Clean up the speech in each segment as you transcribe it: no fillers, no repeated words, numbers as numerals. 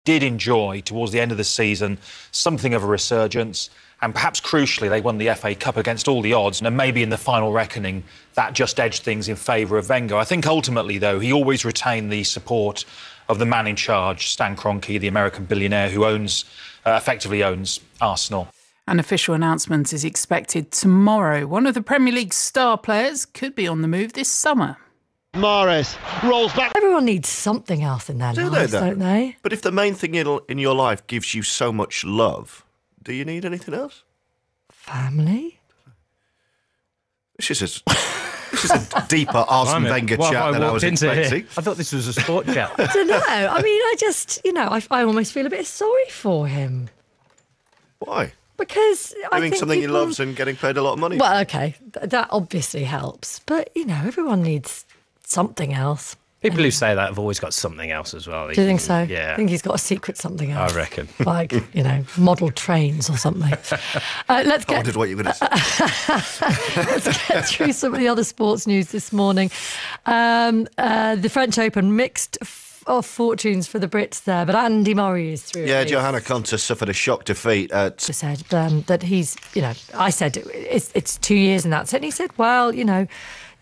did enjoy, towards the end of the season, something of a resurgence. And perhaps crucially, they won the FA Cup against all the odds. And maybe in the final reckoning, that just edged things in favour of Wenger. I think ultimately, though, he always retained the support of the man in charge, Stan Kroenke, the American billionaire who effectively owns Arsenal. An official announcement is expected tomorrow. One of the Premier League's star players could be on the move this summer. Mahrez rolls back. Everyone needs something else in their lives, don't they? But if the main thing in your life gives you so much love, do you need anything else? Family? This is a deeper Arsene Wenger chat than I was expecting. I thought this was a sport chat. I don't know. I mean, I just, I almost feel a bit sorry for him. Why? Because I think something he loves and getting paid a lot of money. Well, OK, that obviously helps. But, everyone needs something else. People who say that have always got something else as well. Do you think so? Yeah. I think he's got a secret something else. I reckon. Like, model trains or something. I wondered what you were going to say. Let's get through some of the other sports news this morning. The French Open, mixed of fortunes for the Brits there, but Andy Murray is through. Yeah, Johanna Konta suffered a shock defeat. She said that he's, I said it's 2 years and that's it. And he said, well,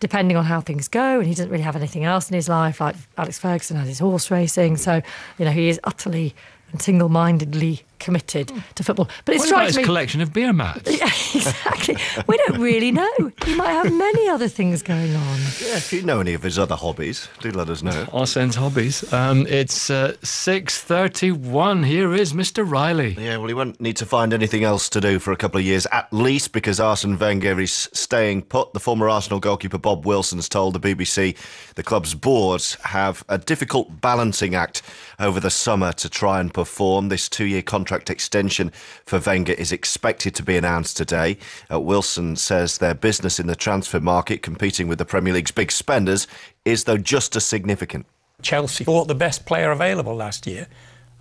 depending on how things go, and he doesn't really have anything else in his life, like Alex Ferguson has his horse racing, so he is utterly and single-mindedly committed to football. But it strikes me, his collection of beer mats? Yeah, exactly. We don't really know. He might have many other things going on. Yeah, if you know any of his other hobbies, do let us know. Arsene's hobbies. It's 6:31. Here is Mr. Riley. Yeah, well, he won't need to find anything else to do for a couple of years, at least, because Arsene Wenger is staying put. The former Arsenal goalkeeper Bob Wilson's told the BBC the club's boards have a difficult balancing act over the summer to try and perform. This 2-year contract extension for Wenger is expected to be announced today. Wilson says their business in the transfer market, competing with the Premier League's big spenders, is though just as significant. Chelsea bought the best player available last year.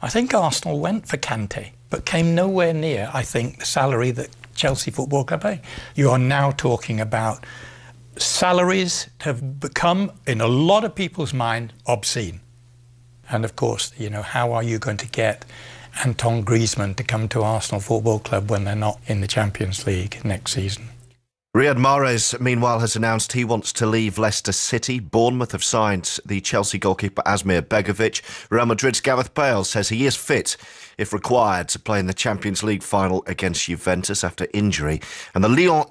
I think Arsenal went for Kante, but came nowhere near, I think, the salary that Chelsea Football Club pay. You are now talking about salaries that have become, in a lot of people's mind, obscene. And of course, how are you going to get Antoine Griezmann to come to Arsenal Football Club when they're not in the Champions League next season? Riyad Mahrez, meanwhile, has announced he wants to leave Leicester City. Bournemouth have signed the Chelsea goalkeeper Asmir Begovic. Real Madrid's Gareth Bale says he is fit, if required, to play in the Champions League final against Juventus after injury. And the Lyon